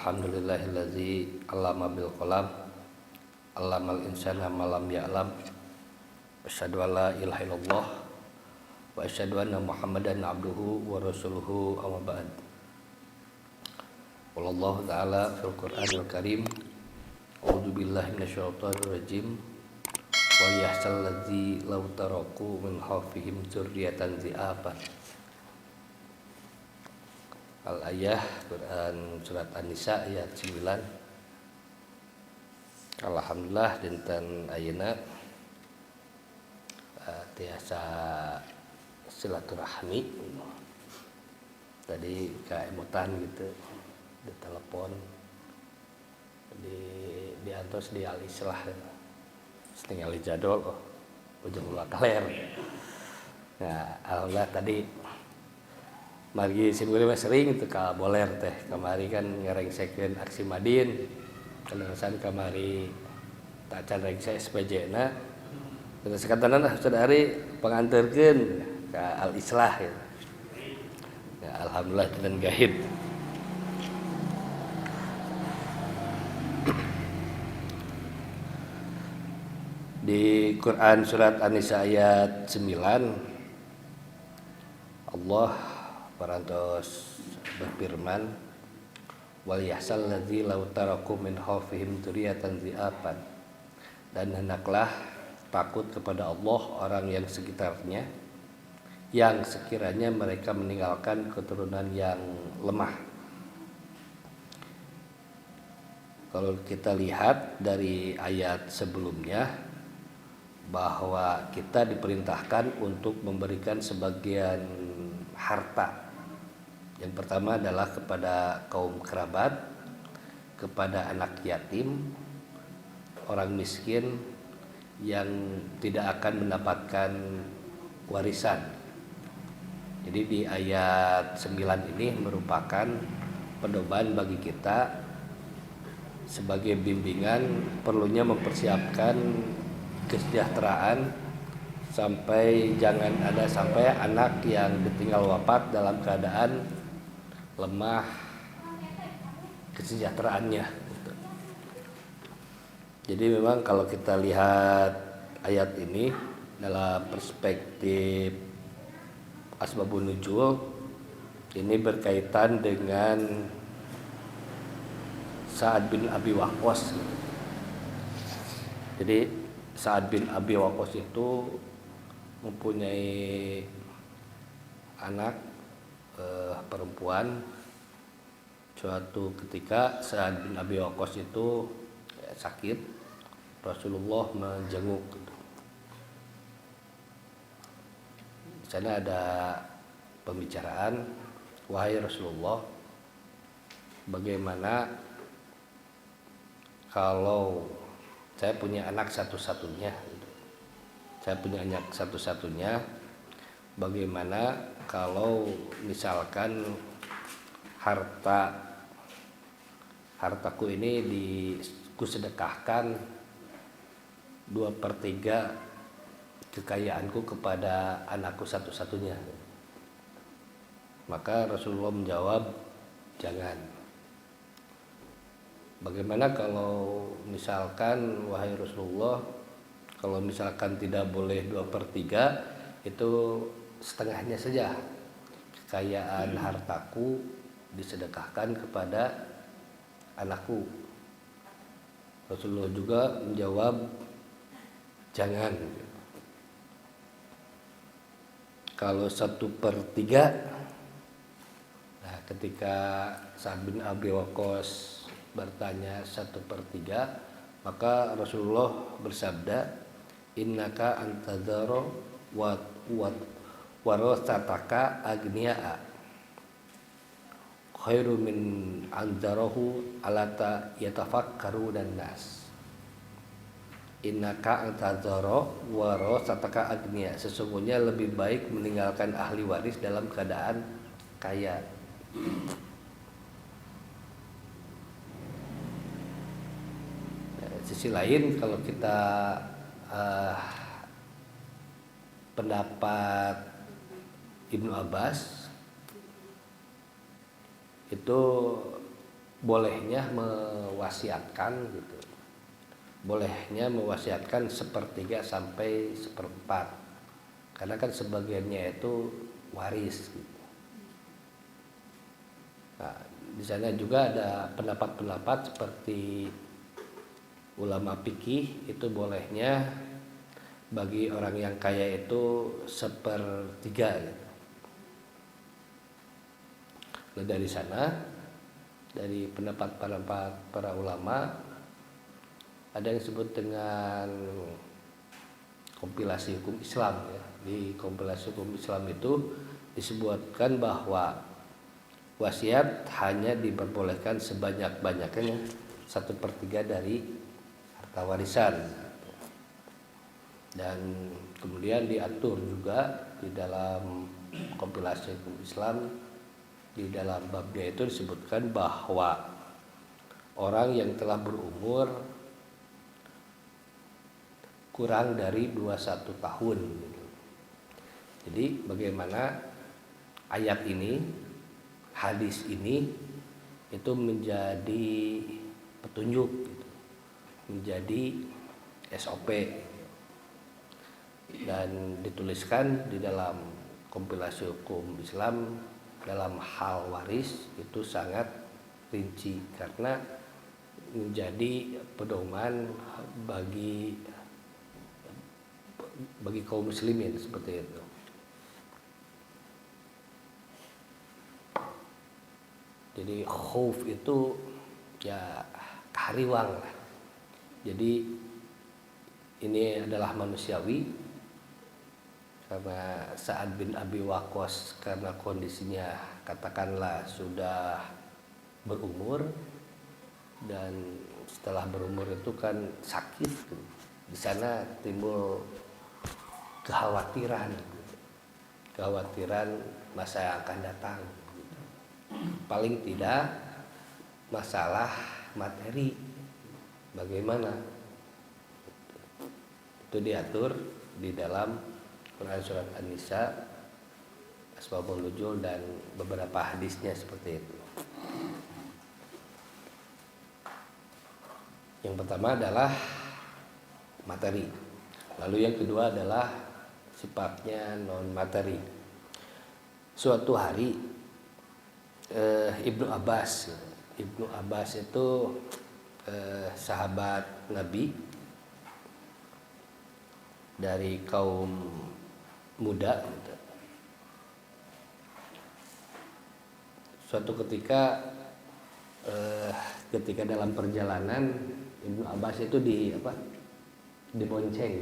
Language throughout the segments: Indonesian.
Alhamdulillahillazi 'allama bil qalam 'allamal insana ma lam ya'lam. Asyhadu an la ilaha illallah wa asyhadu anna Muhammadan 'abduhu wa rasuluhu amma ba'd. Wallahu ta'ala fil Qur'anil Karim. A'udzu billahi minasyaitonir rajim. Wa yahsal ladzi law taraku min khawfihim dzurriatan dzi'afan. Al-ayah Quran surat An-Nisa ayat 9. Alhamdulillah dinten ayeuna tiasa silaturahmi. Tadi kaemutan gitu di telepon di antos di al-islah setengah jadol ujung ulah kaler. Nah, alhamdulillah tadi margi simuri mah sering itu ka boler teh. Kamari kan ngarengsekeun aksi Madin. Kaleresan kamari tak can rengse SPJ-na. Terus sekatanana sadari panganterkeun ka Al-Islah gitu. Ya, alhamdulillah dan gahid. Di Quran surat An-Nisa ayat 9 Allah parantos berfirman, wal yahsal ladzi law taraku min khawfihim dzurriatan dzi'afan, dan hendaklah takut kepada Allah orang yang sekitarnya yang sekiranya mereka meninggalkan keturunan yang lemah. Kalau kita lihat dari ayat sebelumnya bahwa kita diperintahkan untuk memberikan sebagian harta. Yang pertama adalah kepada kaum kerabat, kepada anak yatim, orang miskin yang tidak akan mendapatkan warisan. Jadi di ayat 9 ini merupakan pedoman bagi kita sebagai bimbingan perlunya mempersiapkan kesejahteraan sampai jangan ada sampai anak yang ditinggal wafat dalam keadaan lemah kesejahteraannya. Jadi memang kalau kita lihat ayat ini dalam perspektif asbabun nuzul, ini berkaitan dengan Sa'ad bin Abi Waqqas. Jadi Sa'ad bin Abi Waqqas itu mempunyai anak perempuan. Suatu ketika Sa'ad bin Abi Waqqas itu sakit, Rasulullah menjenguk. Di sana ada pembicaraan, wahai Rasulullah, bagaimana kalau saya punya anak satu-satunya? Saya punya anak satu-satunya, bagaimana kalau misalkan hartaku ini kusedekahkan 2/3 kekayaanku kepada anakku satu-satunya? Maka Rasulullah menjawab, jangan. Bagaimana kalau misalkan, wahai Rasulullah, kalau misalkan tidak boleh 2/3, itu setengahnya saja kekayaan hartaku disedekahkan kepada anakku. Rasulullah juga menjawab, jangan. Kalau 1/3, nah ketika Sa'ad bin Abi Waqqas bertanya 1/3, maka Rasulullah bersabda, innaka antadzara wa warasataka agniya khairu min anzarahu alata yatafakkaruna nas. Innaka antadzara warasataka agniya, sesungguhnya lebih baik meninggalkan ahli waris dalam keadaan kaya. Sisi lain, kalau kita pendapat Ibnu Abbas itu bolehnya mewasiatkan gitu. Bolehnya mewasiatkan 1/3 sampai 1/4. Karena kan sebagiannya itu waris gitu. Nah, di sana juga ada pendapat-pendapat seperti ulama fikih itu bolehnya bagi orang yang kaya itu 1/3 gitu. Nah, dari sana, dari pendapat-pendapat para ulama, ada yang disebut dengan kompilasi hukum Islam ya. Di kompilasi hukum Islam itu disebutkan bahwa wasiat hanya diperbolehkan sebanyak-banyaknya 1/3 dari harta warisan. Dan kemudian diatur juga di dalam kompilasi hukum Islam, di dalam babnya itu disebutkan bahwa orang yang telah berumur kurang dari 21 tahun. Jadi bagaimana ayat ini, hadis ini itu menjadi petunjuk gitu, menjadi SOP, dan dituliskan di dalam kompilasi hukum Islam dalam hal waris itu sangat rinci karena menjadi pedoman bagi kaum muslimin seperti itu. Jadi khauf itu ya kehariwang lah. Jadi ini adalah manusiawi karena Sa'ad bin Abi Waqqas karena kondisinya katakanlah sudah berumur, dan setelah berumur itu kan sakit, di sana timbul kekhawatiran masa yang akan datang. Paling tidak masalah materi bagaimana itu diatur di dalam Quran surat An-Nisa, Asbabun Nuzul, dan beberapa hadisnya seperti itu. Yang pertama adalah materi, lalu yang kedua adalah sifatnya non materi. Suatu hari Ibnu Abbas itu sahabat Nabi dari kaum muda. Suatu ketika dalam perjalanan Ibnu Abbas itu dibonceng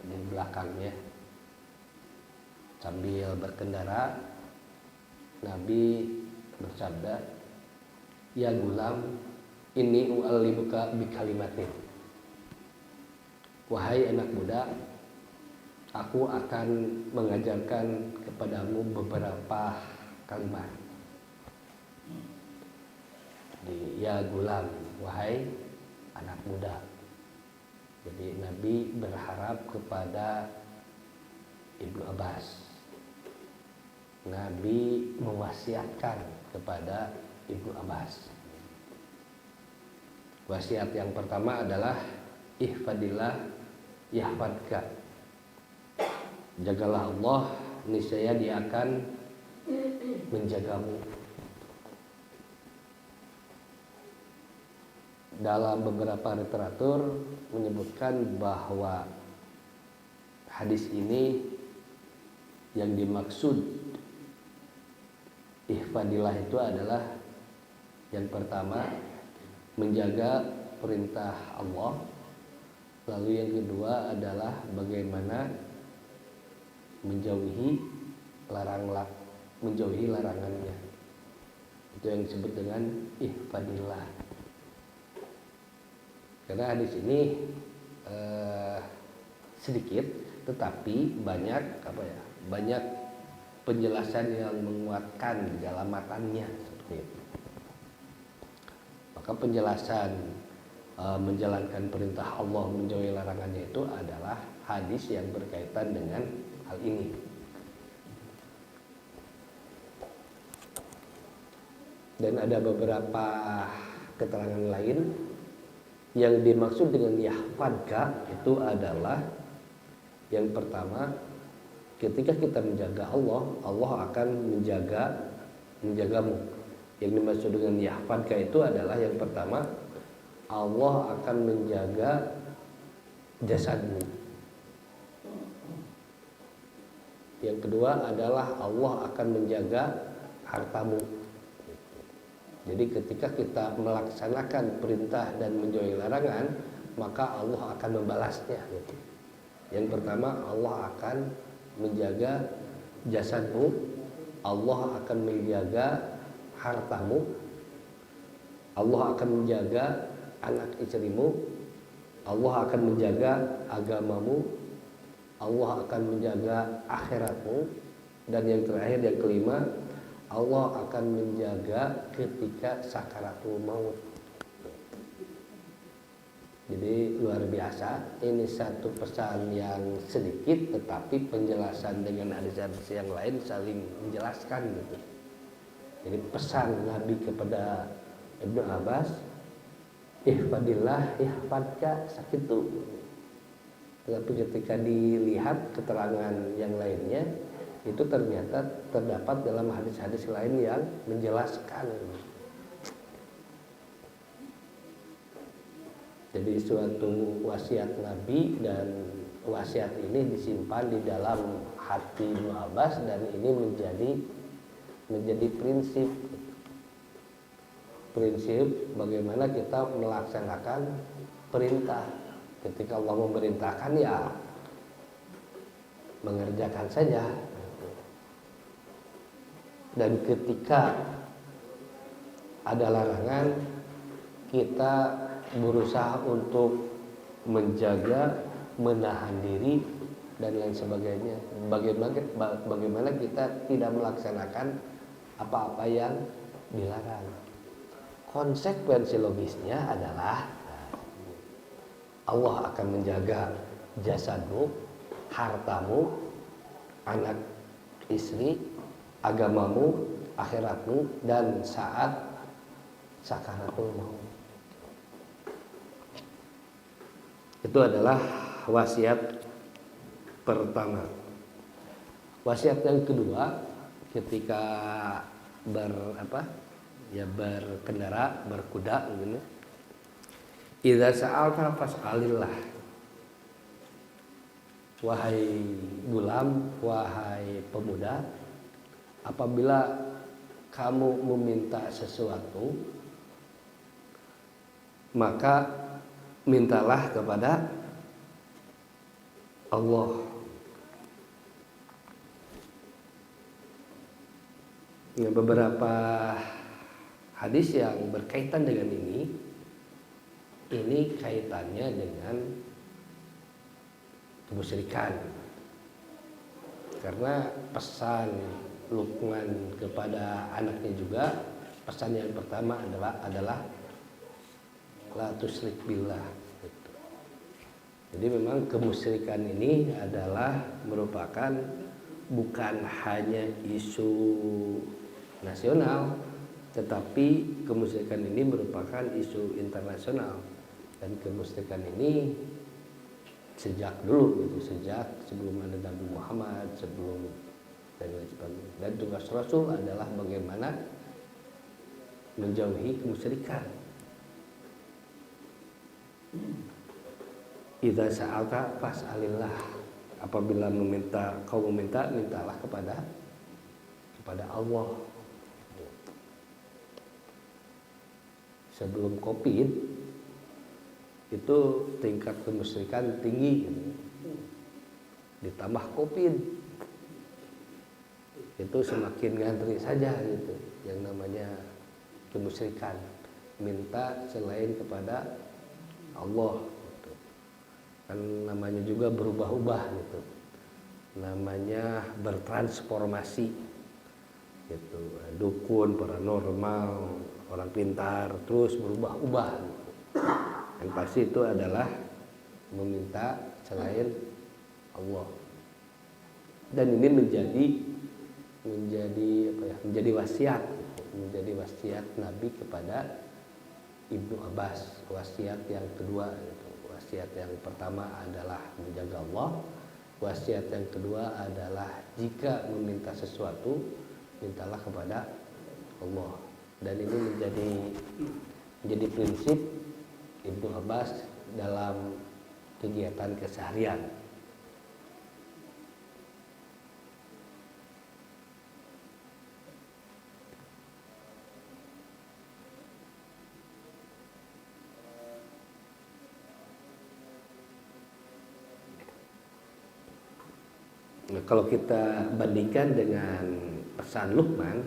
di belakangnya sambil berkendara. Nabi bersabda, "Ya gulam, inni u'allimuka bikalimatin." Wahai anak muda, aku akan mengajarkan kepadamu beberapa kalimat. Jadi, ya gulam, wahai anak muda. Jadi Nabi berharap kepada Ibnu Abbas. Nabi mewasiatkan kepada Ibnu Abbas. Wasiat yang pertama adalah ihfadillah yahfadka. Jagalah Allah, niscaya Dia akan menjagamu. Dalam beberapa literatur menyebutkan bahwa hadis ini yang dimaksud ihfadillah itu adalah yang pertama menjaga perintah Allah, lalu yang kedua adalah bagaimana menjauhi larangannya. Itu yang disebut dengan ihfadillah. Karena hadis ini sedikit tetapi banyak penjelasan yang menguatkan di dalam matanya seperti itu. Maka penjelasan menjalankan perintah Allah, menjauhi larangannya itu adalah hadis yang berkaitan dengan hal ini. Dan ada beberapa keterangan lain yang dimaksud dengan yahfadka itu adalah yang pertama, ketika kita menjaga Allah, Allah akan menjagamu. Yang dimaksud dengan yahfadka itu adalah yang pertama, Allah akan menjaga jasadmu. Yang kedua adalah Allah akan menjaga hartamu. Jadi ketika kita melaksanakan perintah dan menjauhi larangan, maka Allah akan membalasnya. Yang pertama, Allah akan menjaga jasadmu, Allah akan menjaga hartamu, Allah akan menjaga anak istrimu, Allah akan menjaga agamamu, Allah akan menjaga akhiratmu, dan yang terakhir, yang kelima, Allah akan menjaga ketika sakaratul maut. Jadi luar biasa, ini satu pesan yang sedikit tetapi penjelasan dengan hadis-hadis yang lain saling menjelaskan gitu. Jadi pesan Nabi kepada Ibnu Abbas, ihfadillah yahfadka, sakitu. Tetapi ketika dilihat keterangan yang lainnya, itu ternyata terdapat dalam hadis-hadis lain yang menjelaskan. Jadi suatu wasiat Nabi, dan wasiat ini disimpan di dalam hati Ibnu Abbas, dan ini menjadi prinsip bagaimana kita melaksanakan perintah. Ketika Allah memerintahkan, ya mengerjakan saja. Dan ketika ada larangan, kita berusaha untuk menjaga, menahan diri, dan lain sebagainya. Bagaimana kita tidak melaksanakan apa-apa yang dilarang. Konsekuensi logisnya adalah Allah akan menjaga jasadmu, hartamu, anak istri, agamamu, akhiratmu, dan saat sakaratul maut. Itu adalah wasiat pertama. Wasiat yang kedua, ketika berkendara, berkuda gitu. Idza sa'alta fas'alillah. Wahai gulam, wahai pemuda, apabila kamu meminta sesuatu, maka mintalah kepada Allah. Nah, beberapa hadis yang berkaitan dengan ini kaitannya dengan kemusyrikan. Karena pesan Luqman kepada anaknya juga, pesan yang pertama adalah la tusyrik billah. Jadi memang kemusyrikan ini adalah merupakan bukan hanya isu nasional, tetapi kemusyrikan ini merupakan isu internasional. Dan kemusyrikan ini sejak dulu gitu, sejak sebelum ada Nabi Muhammad, sebelum dan lain sebagainya. Dan tugas Rasul adalah bagaimana menjauhi kemusyrikan. Idza sa'alta fas'alillah. Apabila kau meminta, mintalah kepada Allah. Sebelum Covid itu tingkat kemusyrikan tinggi gitu. Ditambah Covid itu semakin ngantri saja gitu, yang namanya kemusyrikan, minta selain kepada Allah gitu. Kan namanya juga berubah-ubah gitu, namanya bertransformasi gitu. Dukun, paranormal, orang pintar terus berubah-ubah gitu. Yang pasti itu adalah meminta selain Allah. Dan ini menjadi wasiat gitu. menjadi wasiat Nabi kepada Ibnu Abbas. Wasiat yang kedua gitu. Wasiat yang pertama adalah menjaga Allah. Wasiat yang kedua adalah jika meminta sesuatu, mintalah kepada Allah. Dan ini menjadi prinsip Ibnu Abbas dalam kegiatan keseharian. Nah, kalau kita bandingkan dengan pesan Luqman,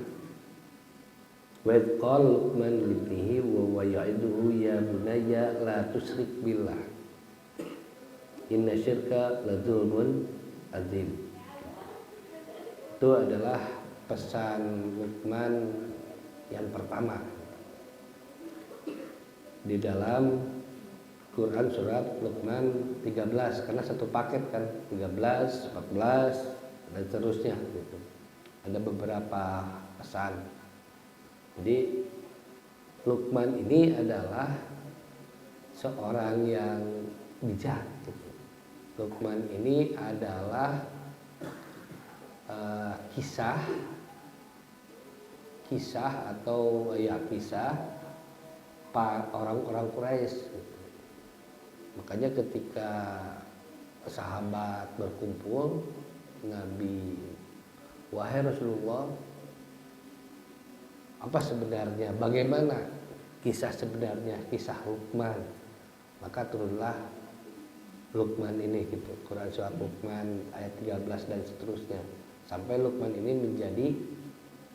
wa qala Luqman libnihi wa ya'iduhu ya bunayya la tusyrik billah inna syirka la dzulmun adzim. Itu adalah pesan Luqman yang pertama di dalam Quran surat Luqman 13, karena satu paket kan, 13, 14 dan seterusnya gitu. Ada beberapa pesan. Jadi Luqman ini adalah seorang yang bijak gitu. Luqman ini adalah kisah atau ya kisah orang-orang Quraisy gitu. Makanya ketika sahabat berkumpul, Nabi, wahai Rasulullah, apa sebenarnya, bagaimana kisah sebenarnya, kisah Luqman? Maka turunlah Luqman ini gitu, Quran surat Luqman ayat 13 dan seterusnya, sampai Luqman ini menjadi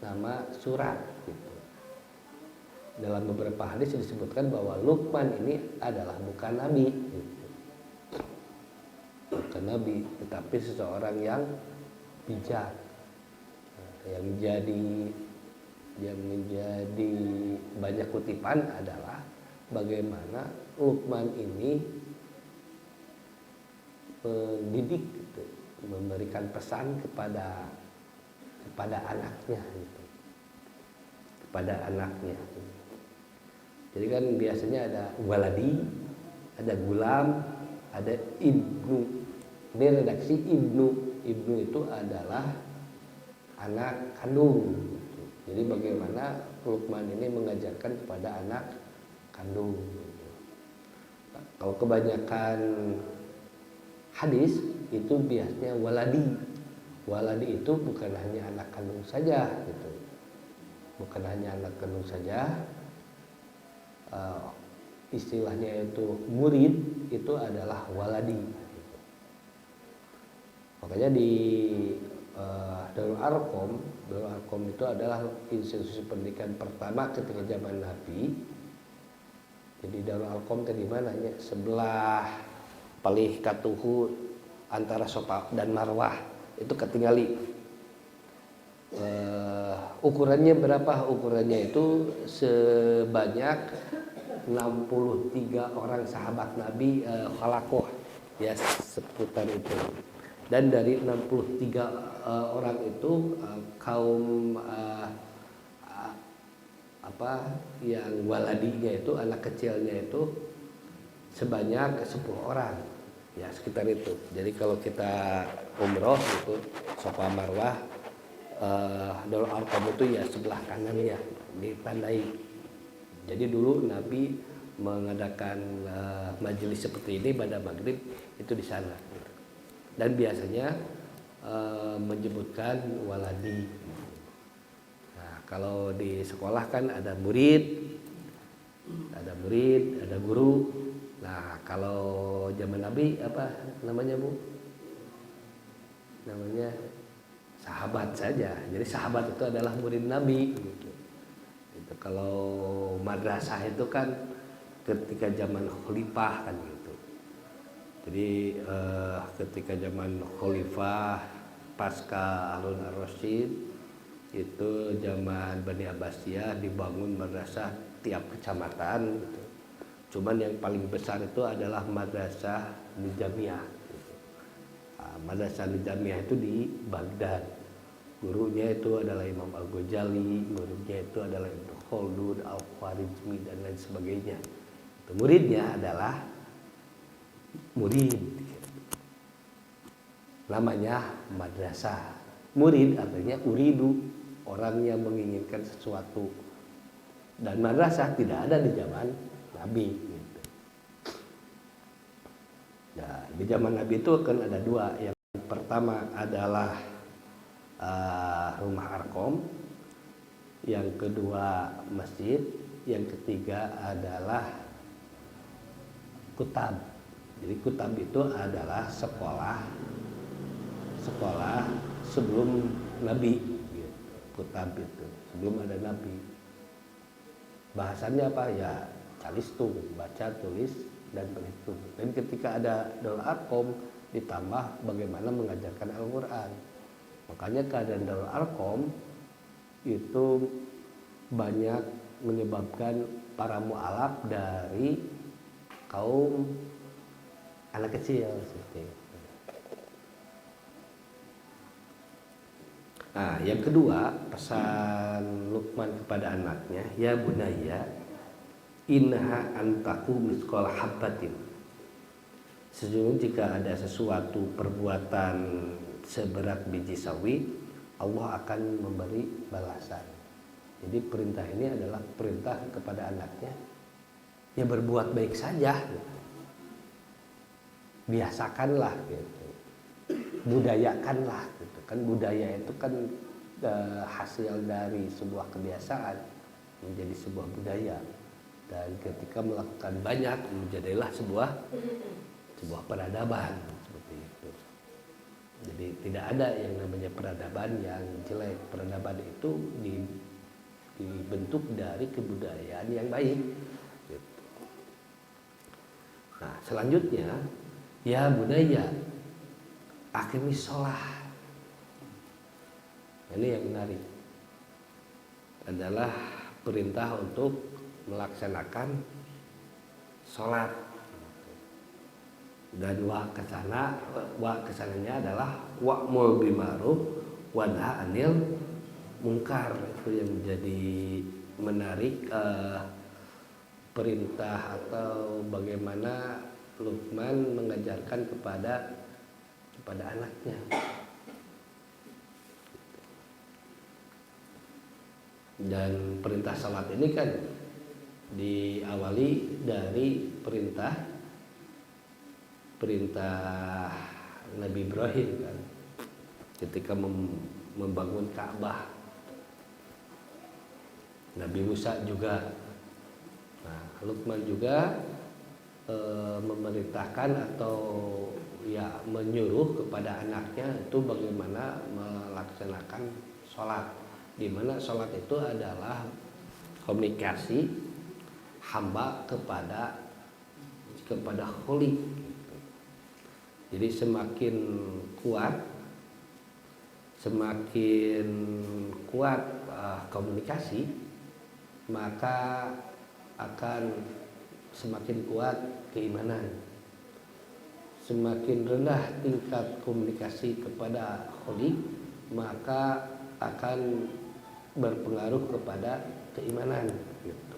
nama surat gitu. Dalam beberapa hadis disebutkan bahwa Luqman ini adalah bukan nabi gitu. Bukan nabi, tetapi seseorang yang bijak, yang menjadi banyak kutipan adalah bagaimana Luqman ini mendidik gitu, memberikan pesan kepada anaknya gitu. Kepada anaknya gitu. Jadi kan biasanya ada waladi, ada gulam, ada ibnu. Ini redaksi ibnu. Ibnu itu adalah anak kandung gitu. Jadi bagaimana Luqman ini mengajarkan kepada anak kandung gitu. Kalau kebanyakan hadis itu biasanya waladi. Waladi itu bukan hanya anak kandung saja gitu. Bukan hanya anak kandung saja. Istilahnya itu murid itu adalah waladi. Makanya di Darul Arqam itu adalah institusi pendidikan pertama ketika zaman Nabi. Jadi Darul Arqam tadi mana ya? Sebelah palih katuhu antara Safa dan Marwah itu ketinggali. Ukurannya berapa? Ukurannya itu sebanyak 63 orang sahabat Nabi khalakoh ya, seputar itu. Dan dari 63 orang itu kaum yang waladinya itu, anak kecilnya itu sebanyak 10 orang ya, sekitar itu. Jadi kalau kita umroh itu Safa Marwah, Darul Arqam itu ya sebelah kanannya ditandai. Jadi dulu Nabi mengadakan majelis seperti ini pada maghrib itu di sana gitu. Dan biasanya menyebutkan waladi. Nah, kalau di sekolah kan ada murid, ada guru. Nah, kalau zaman Nabi apa namanya, Bu? Namanya sahabat saja. Jadi sahabat itu adalah murid Nabi gitu. Itu kalau madrasah itu kan ketika zaman khalifah kan gitu. Jadi ketika zaman khalifah pasca Harun ar-Rasyid itu zaman Bani Abbasiyah dibangun madrasah tiap kecamatan gitu. Cuman yang paling besar itu adalah madrasah Nizamiyah gitu. Madrasah Nizamiyah itu di Baghdad. Gurunya itu adalah Imam Al-Ghazali, gurunya itu adalah Ibnu Khaldun, Al-Khwarizmi dan lain sebagainya. Muridnya adalah murid, namanya madrasah. Murid artinya uridu, orang yang menginginkan sesuatu. Dan madrasah tidak ada di zaman Nabi. Gitu. Nah, di zaman Nabi itu kan ada dua. Yang pertama adalah rumah Arkom, yang kedua masjid, yang ketiga adalah kutab. Jadi kutab itu adalah sekolah sebelum Nabi. Kutab itu sebelum ada Nabi. Bahasanya apa ya? Calistung, baca, tulis, dan berhitung. Dan ketika ada Darul Arkom ditambah bagaimana mengajarkan Al-Quran. Makanya keadaan Darul Arkom itu banyak menyebabkan para mu'alaf dari kaum anak kecil seperti itu. Nah, yang kedua, pesan Luqman kepada anaknya, ya bunayya innaha antaku misqala habbatin. Sesungguhnya jika ada sesuatu perbuatan seberat biji sawi, Allah akan memberi balasan. Jadi perintah ini adalah perintah kepada anaknya, ya berbuat baik saja, gitu. Biasakanlah, gitu. Budayakanlah, gitu. Kan budaya itu kan hasil dari sebuah kebiasaan menjadi sebuah budaya, dan ketika melakukan banyak menjadilah sebuah peradaban seperti itu. Jadi tidak ada yang namanya peradaban yang jelek. Peradaban itu dibentuk dari kebudayaan yang baik. Gitu. Nah, selanjutnya, ya bunayya aqimis shalah. Ini yang menarik adalah perintah untuk melaksanakan sholat. Dan kesananya adalah wa'mur bil ma'ruf wa nahy 'anil munkar. Itu yang menjadi menarik, perintah atau bagaimana Luqman mengajarkan kepada anaknya. Dan perintah salat ini kan diawali dari perintah Nabi Ibrahim kan, ketika membangun Ka'bah. Nabi Musa juga. Nah, Luqman juga memerintahkan atau ya menyuruh kepada anaknya itu bagaimana melaksanakan sholat, di mana sholat itu adalah komunikasi hamba kepada Khalik. Jadi semakin kuat komunikasi, maka akan semakin kuat keimanan. Semakin rendah tingkat komunikasi kepada Khalik, maka akan berpengaruh kepada keimanan. Gitu.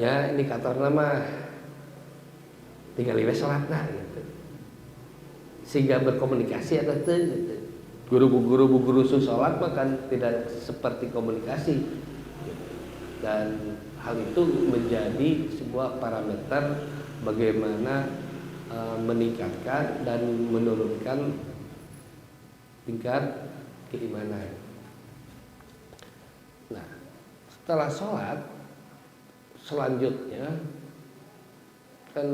Ya, indikator nama tinggal iwe sholatna gitu. Sehingga berkomunikasi atau gitu. Guru sholat bahkan tidak seperti komunikasi. Dan hal itu menjadi sebuah parameter bagaimana meningkatkan dan menurunkan tingkat keimanan. Nah, setelah sholat, selanjutnya kan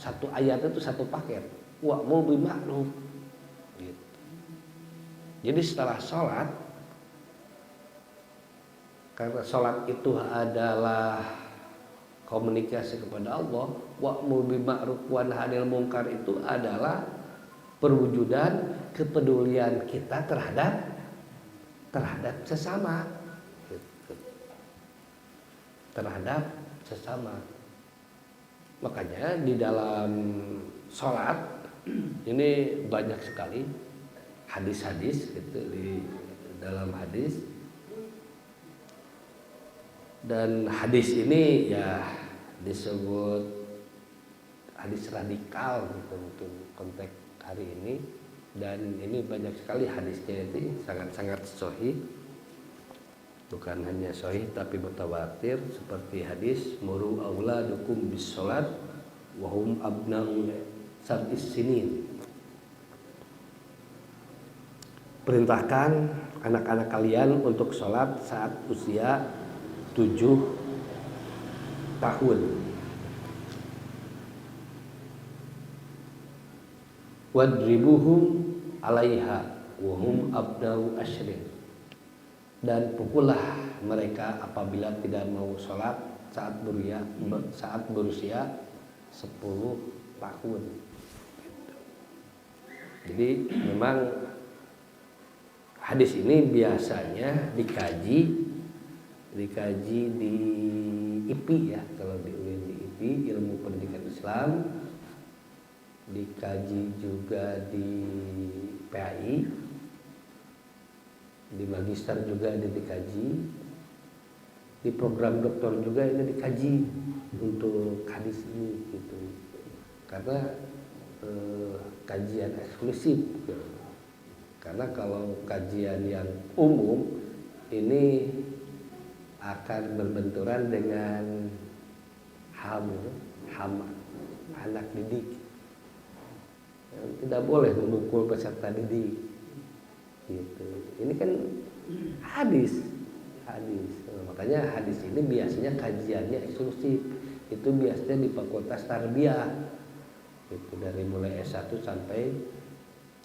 satu ayat itu satu paket, wa'mur bil ma'ruf. Gitu. Jadi setelah sholat, karena sholat itu adalah komunikasi kepada Allah, wa'mur bil ma'ruf wa nahy 'anil munkar itu adalah perwujudan kepedulian kita terhadap sesama, gitu. Terhadap sesama. Makanya di dalam sholat ini banyak sekali hadis-hadis gitu dalam hadis. Dan hadis ini ya disebut hadis radikal gitu mungkin konteks hari ini, dan ini banyak sekali hadisnya itu sangat-sangat sahih, bukan hanya sahih tapi mutawatir, seperti hadis muru auladukum bis salat wa hum abna'u sab'is sinin. Perintahkan anak-anak kalian untuk sholat saat usia 7 tahun. Wadribuhum 'alaiha wa hum abna'u asyrin. Dan pukullah mereka apabila tidak mau sholat saat berusia 10 tahun. Jadi memang hadis ini biasanya dikaji di IPI ya, kalau di IPI ilmu pendidikan Islam, dikaji juga di PAI, di magister juga ada dikaji, di program doktor juga ini dikaji untuk hadis ini gitu, karena kajian eksklusif gitu. Karena kalau kajian yang umum ini akan berbenturan dengan HAM anak didik. Tidak boleh memukul peserta didik gitu. Ini kan hadis. Makanya hadis ini biasanya kajiannya eksklusif. Itu biasanya di Fakultas Tarbiyah gitu, dari mulai S1 sampai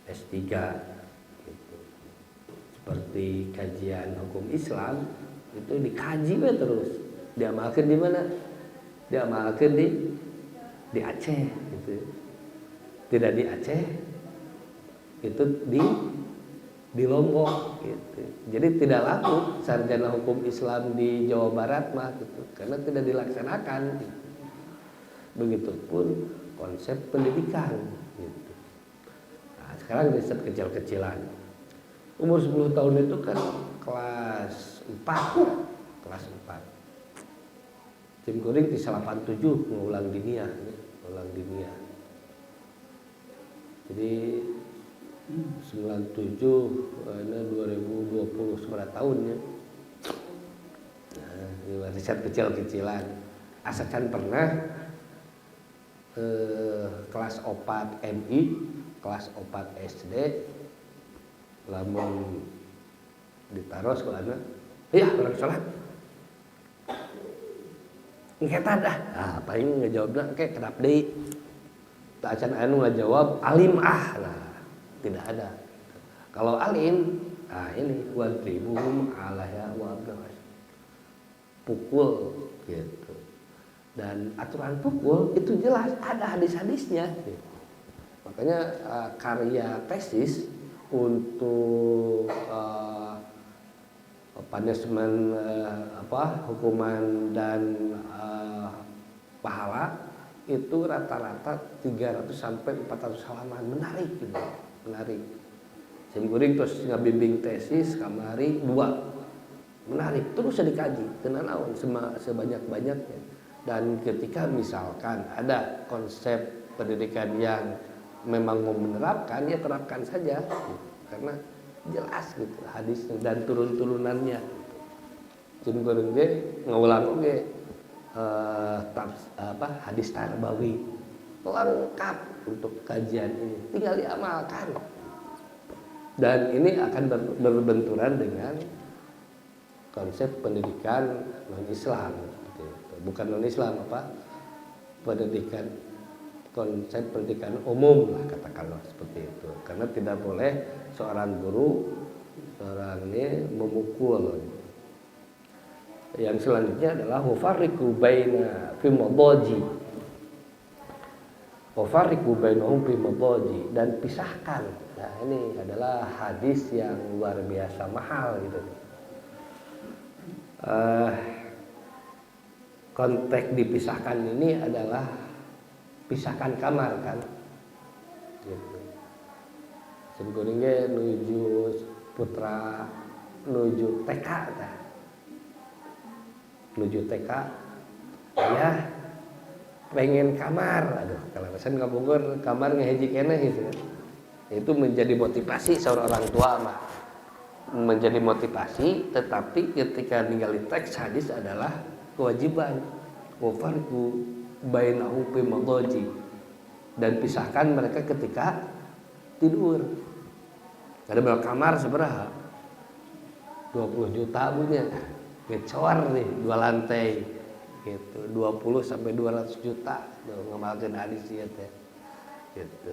S3 gitu. Seperti kajian hukum Islam itu dikaji terus, diamalkan di mana? Diamalkan di Aceh gitu. Tidak di Aceh, itu di Lombok gitu. Jadi tidak laku sarjana hukum Islam di Jawa Barat mah gitu, karena tidak dilaksanakan gitu. Begitupun konsep pendidikan gitu. Nah, sekarang riset kecil-kecilan. Umur 10 tahun itu kan kelas 4. Tim Kuring di 87 ngulang dunia. Jadi 97 ini 2020 seberapa tahunnya. Nah, ini riset kecil-kecilan. Asakan pernah kelas 4 MI, kelas 4 SD, lamun ditaruh sekolahnya, iya orang sholat. Ngeta dah, apa ini ngejawabnya kayak kenapa deh? Tak acan anu ngejawab alim nah tidak ada. Kalau alim, ini wadribuhum 'alaiha wa abna'u, pukul gitu. Dan aturan pukul itu jelas ada hadis-hadisnya. Gitu. Makanya karya tesis untuk punishment hukuman dan pahala itu rata-rata 300 sampai 400 halaman, menarik gitu. Menarik. Simkuring terus ngabimbing tesis kamari 2. Menarik, terus dikaji tenanawan sebanyak-banyaknya. Dan ketika misalkan ada konsep pendidikan yang memang mau menerapkan, ya terapkan saja gitu. Karena jelas gitu hadis dan turun-turunannya. Simkuring ge ngeulang oge hadis tarbawi lengkap untuk kajian ini, tinggal diamalkan. Dan ini akan berbenturan dengan konsep pendidikan non-Islam, bukan non-Islam pendidikan, konsep pendidikan umum lah katakanlah seperti itu. Karena tidak boleh seorang guru ini memukul. Yang selanjutnya adalah mufarriqu baina fi madaji. Mufarriqu bainahum fi madaji, dan pisahkan. Nah, ini adalah hadis yang luar biasa mahal gitu. Konteks dipisahkan ini adalah pisahkan kamar kan. Gitu. Simkuringnya nuju putra nuju TK tah. Nuju TK ya pengen kamar, aduh kalau pesan ke Bogor kamar ngehiji keneh gitu. Itu menjadi motivasi seorang orang tua mah, menjadi motivasi. Tetapi ketika ninggalin teks hadis adalah kewajiban wafarku bainahu fi madaji, dan pisahkan mereka ketika tidur. Ada berapa kamar seberapa? 20 juta punya, ngecor nih 2 lantai gitu, 20 sampai 200 juta tuh ngamalkeun hadis ieu teh gitu.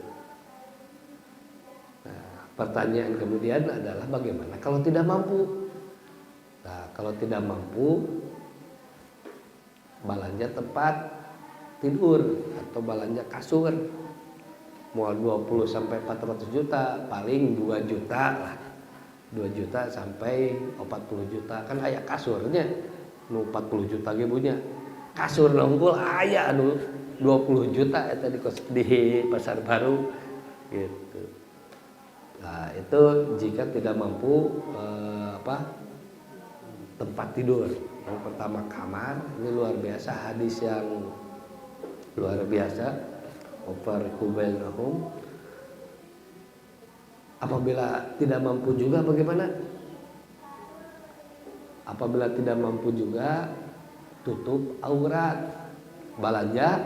Nah, pertanyaan kemudian adalah bagaimana kalau tidak mampu? Nah, kalau tidak mampu, belanja tempat tidur atau belanja kasur. Mau 20 sampai 400 juta, paling 2 juta lah. 2 juta sampai 40 juta. Kan aya kasurnya. Nu 40 juta ge punya. Kasur nongkul aya anu 20 juta eta di Pasar Baru gitu. Nah, itu jika tidak mampu tempat tidur. Yang pertama kamar, ini luar biasa hadis yang luar biasa. Wafarqu bainahum. Apabila tidak mampu juga bagaimana? Apabila tidak mampu juga tutup aurat. Belanja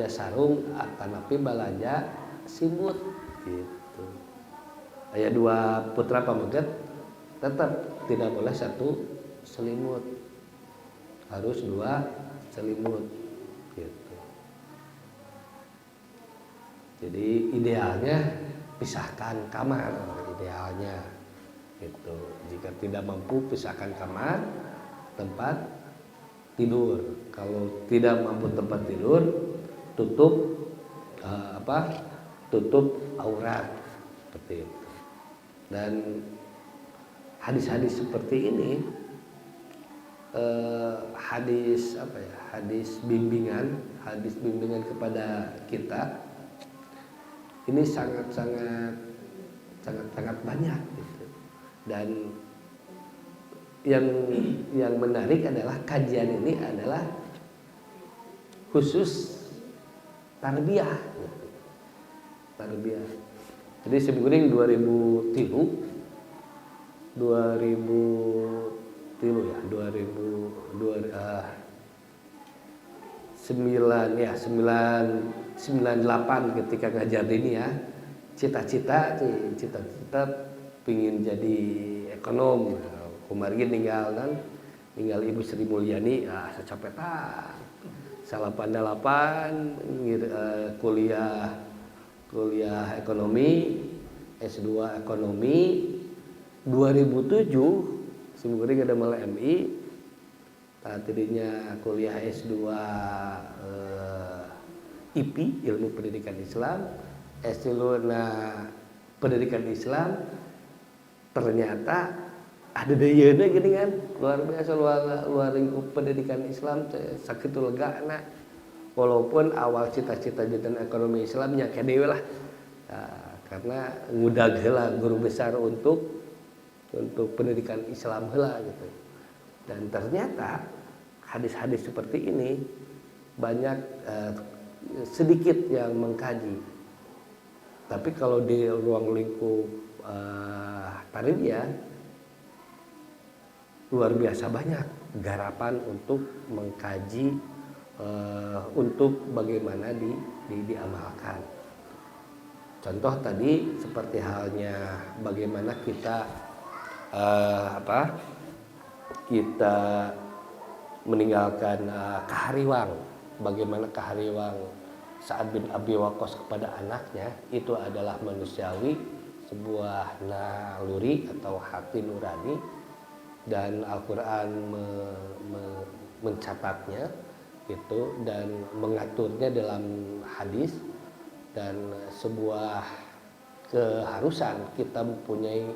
sarung atanapi belanja simut gitu. Aya 2 putra pamegat tetap tidak boleh 1 selimut. Harus 2 selimut gitu. Jadi idealnya pisahkan kamar idealnya gitu. Jika tidak mampu pisahkan kamar, tempat tidur. Kalau tidak mampu tempat tidur, tutup tutup aurat seperti itu. Dan hadis-hadis seperti ini hadis bimbingan kepada kita ini sangat banyak gitu. Dan yang menarik adalah kajian ini adalah khusus tarbiyah gitu. Tarbiyah. Jadi sebenarnya 98 ketika ngajar ini ya, cita-cita pingin jadi ekonom. Kumargi ninggal Ibu Sri Mulyani sacapetan 88 kuliah ekonomi, S2 ekonomi. 2007 sebenarnya ada malah MI, tadinya kuliah S2 IP ilmu pendidikan Islam, S3 pendidikan Islam. Ternyata ada dayana gini kan, luar biasa, luar lingkup pendidikan Islam sakitu legana. Walaupun awal cita-cita jadi ekonomi Islamnya kayak dewe lah. Karena ngudag heula guru besar untuk pendidikan Islam heula gitu. Dan ternyata hadis-hadis seperti ini banyak sedikit yang mengkaji. Tapi kalau di ruang lingkup tarbiyah luar biasa banyak garapan untuk mengkaji untuk bagaimana diamalkan. Contoh tadi seperti halnya bagaimana kita kita meninggalkan kahariwang, bagaimana kahariwang Sa'ad bin Abi Waqqas kepada anaknya itu adalah manusiawi, sebuah naluri atau hati nurani, dan Al-Quran mencatatnya gitu dan mengaturnya dalam hadis. Dan sebuah keharusan kita mempunyai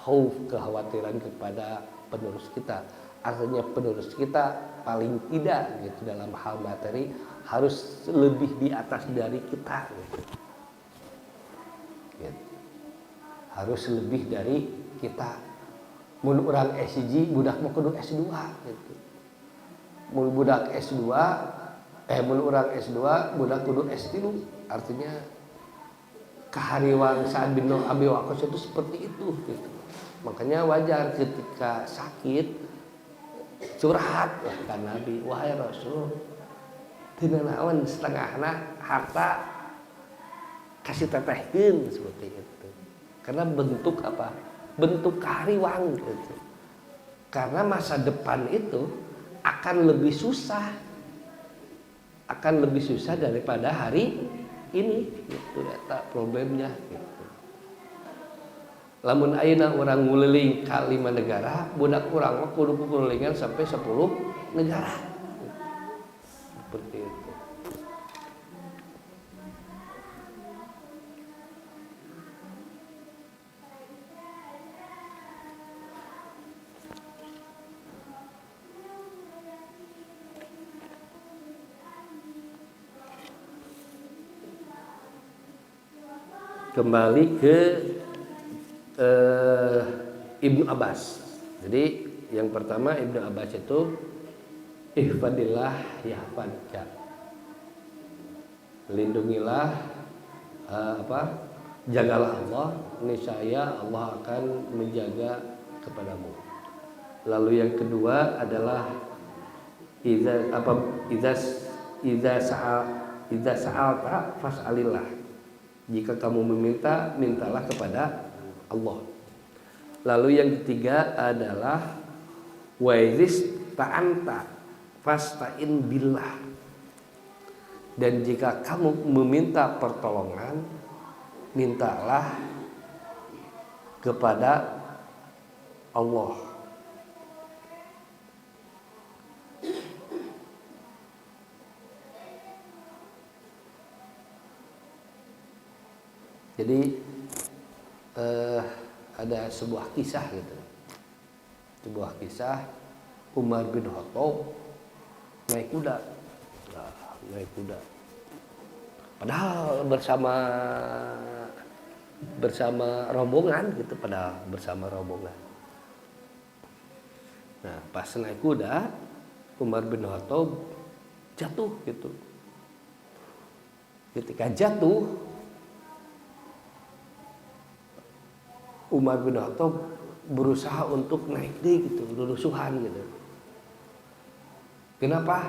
khauf, kekhawatiran kepada penerus kita. Artinya penerus kita paling tidak gitu dalam hal materi harus lebih di atas dari kita gitu. Gitu. Harus lebih dari kita. mun urang S1 budak mah kudu S2 gitu. Mun budak S2 mun urang S2 budak kudu S3, artinya kehariwang Sa'ad bin Abi Waqqas itu seperti itu gitu. Makanya wajar ketika sakit curhat ka Nabi, wahai Rasul, tina naon setengahna harta kasih tetehkeun seperti itu. Karena bentuk apa? Bentuk kehariwang gitu. Karena masa depan itu akan lebih susah. Akan lebih susah daripada hari ini gitu eta problemnya gitu. Lamun ayeuna urang nguliling ka 5 negara, budak urang mah kudu kulilingan sampai 10 negara. Seperti itu. Kembali ke Ibnu Abbas. Jadi yang pertama Ibnu Abbas itu ihfadillah yahfadka. Lindungilah jagalah Allah, niscaya Allah akan menjaga kepadamu. Lalu yang kedua adalah idza sa'alta fas'alillah. Jika kamu meminta, mintalah kepada Allah. Lalu yang ketiga adalah wa idzis ta'anta fasta'in billah. Dan jika kamu meminta pertolongan, mintalah kepada Allah. Jadi ada sebuah kisah gitu. Sebuah kisah Umar bin Khattab naik kuda. Naik kuda. Padahal bersama rombongan gitu, padahal bersama rombongan. Nah, pas naik kuda Umar bin Khattab jatuh gitu. Ketika jatuh Umar bin Khattab berusaha untuk naik deh gitu, lulusuhan gitu. Kenapa?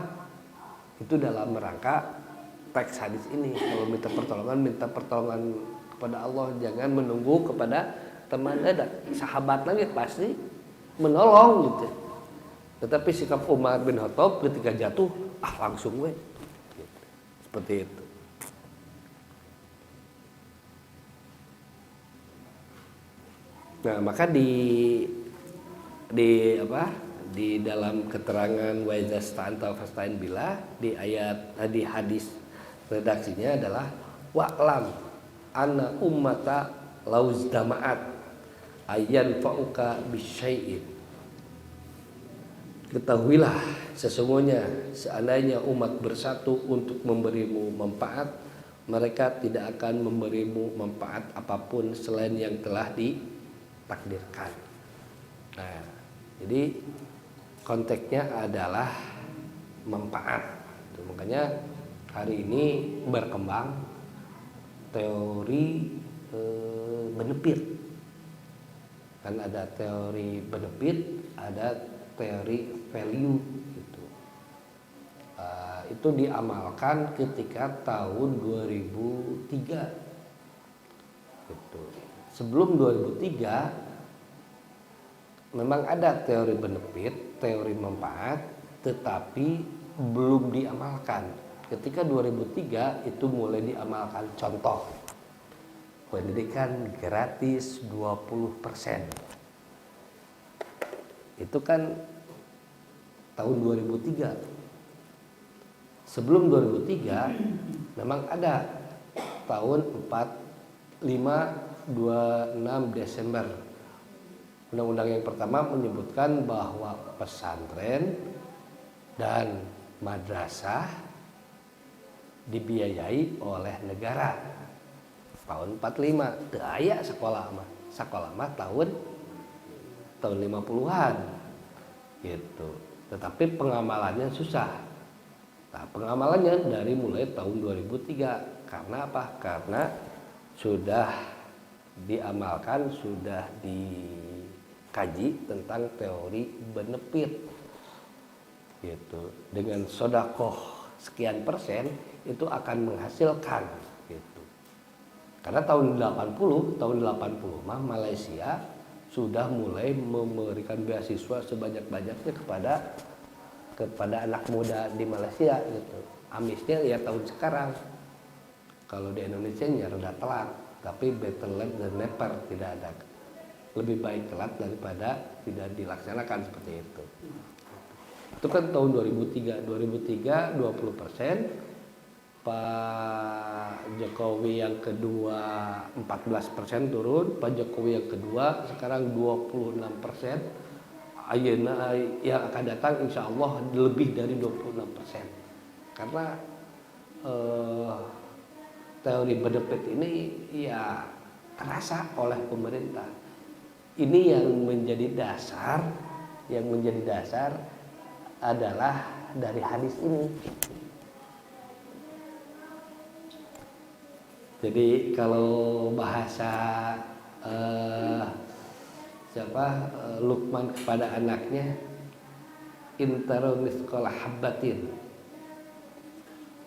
Itu dalam rangka teks hadis ini. Kalau minta pertolongan kepada Allah, jangan menunggu kepada teman ada. Sahabat lagi pasti menolong gitu. Tetapi sikap Umar bin Khattab ketika jatuh, langsung we. Gitu. Seperti itu. Nah, maka di dalam keterangan wa idza sta'anta fasta'in billah di hadis redaksinya adalah wa'lam anna ummata lauzdama'at ayyan fa'uka bisyai'in. Ketahuilah sesungguhnya seandainya umat bersatu untuk memberimu manfaat, mereka tidak akan memberimu manfaat apapun selain yang telah ditakdirkan. Nah, jadi konteksnya adalah manfaat. Makanya hari ini berkembang teori benefit. Kan ada teori benefit, ada teori value gitu. Itu diamalkan ketika tahun 2003. Gitu. Sebelum 2003 memang ada teori benefit, teori manfaat, tetapi belum diamalkan. Ketika 2003 itu mulai diamalkan. Contoh, pendidikan gratis 20%. Itu kan tahun 2003. Sebelum 2003 memang ada tahun 26 Desember. Undang-undang yang pertama menyebutkan bahwa pesantren dan madrasah dibiayai oleh negara. Tahun 45 teu aya sekolah mah tahun tahun 50-an gitu. Tetapi pengamalannya susah. Nah, pengamalannya dari mulai tahun 2003. Karena apa? Karena sudah diamalkan, sudah dikaji tentang teori benefit gitu. Dengan sodakoh sekian persen itu akan menghasilkan gitu. Karena tahun 80 mah Malaysia sudah mulai memberikan beasiswa sebanyak-banyaknya kepada anak muda di Malaysia gitu. Amisnya ya tahun sekarang. Kalau di Indonesia ya rada telat, tapi better late than never, tidak ada. Lebih baik telat daripada tidak dilaksanakan seperti itu. Itu kan tahun 2003 20% Pak Jokowi yang kedua 14% turun, Pak Jokowi yang kedua sekarang 26%. Ayeuna yang akan datang insya Allah lebih dari 26%. Karena teori benefit ini ya terasa oleh pemerintah. Ini yang menjadi dasar adalah dari hadis ini. Jadi kalau bahasa Luqman kepada anaknya, intaro misqala habbatin.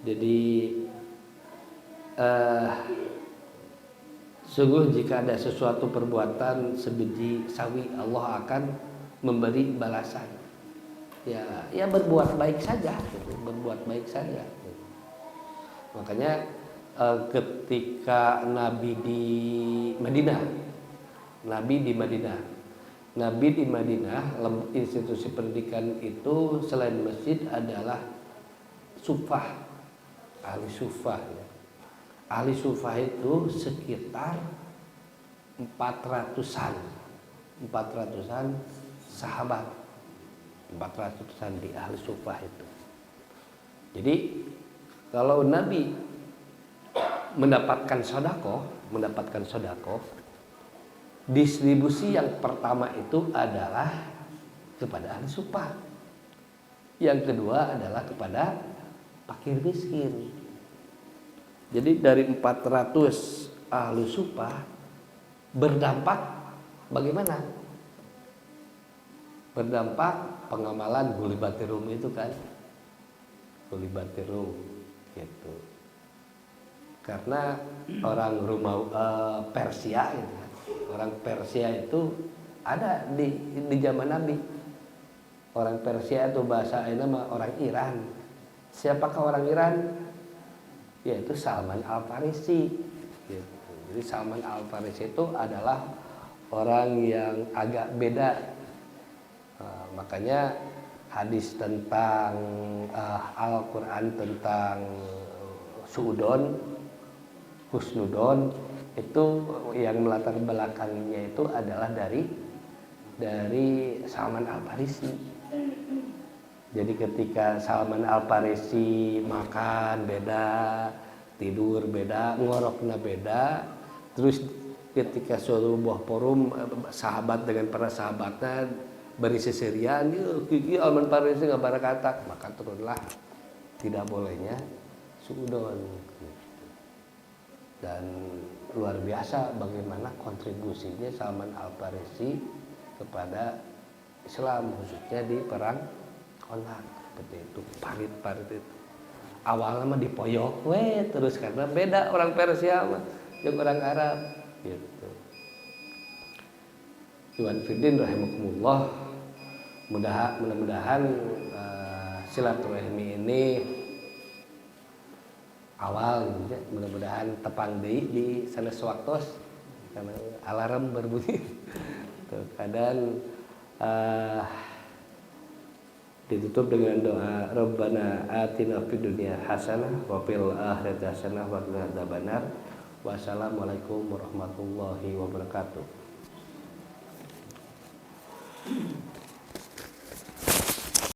Jadi sungguh jika ada sesuatu perbuatan sebiji sawi, Allah akan memberi balasan. Ya berbuat baik saja, gitu. Berbuat baik saja. Gitu. Makanya ketika Nabi di Madinah, institusi pendidikan itu selain masjid adalah sufah, ahli sufah. Ya. Ahli sufah itu sekitar 400-an sahabat, 400-an di ahli sufah itu. Jadi kalau Nabi mendapatkan sodako, distribusi yang pertama itu adalah kepada ahli sufah, yang kedua adalah kepada fakir miskin. Jadi dari 400 ahli sufah berdampak bagaimana? Berdampak pengamalan Gulibatirum itu kan, Gulibatirum gitu. Karena orang Persia gitu. Orang Persia itu ada di zaman Nabi. Orang Persia itu bahasa nama orang Iran. Siapakah orang Iran? Yaitu Salman Al-Farisi. Gitu. Jadi Salman Al-Farisi itu adalah orang yang agak beda. Makanya hadis tentang Al-Quran tentang Husnudon itu yang melatar belakangnya itu adalah dari Salman Al-Farisi. Jadi ketika Salman Al-Farisi makan beda, tidur beda, ngorokna beda, terus ketika suatu buah forum sahabat dengan para sahabatnya berisi serian, Salman Al-Farisi nggak barakata, maka turunlah tidak bolehnya suudon. Dan luar biasa bagaimana kontribusinya Salman Al-Farisi kepada Islam, khususnya di perang Khandaq seperti itu, parit itu. Awalnya mah dipoyok terus karena beda orang Persia mah jeung orang Arab gitu. Iwan Firdin rahimakumullah, mudah-mudahan silaturahmi ini awal gitu ya, mudah-mudahan tepang di sana sewaktos karena alarm berbunyi. Tuh, kadang ditutup dengan doa Rabbana atina fid dunya hasanah wa fil akhirati hasanah wa qina adzabannar. Wassalamualaikum warahmatullahi wabarakatuh.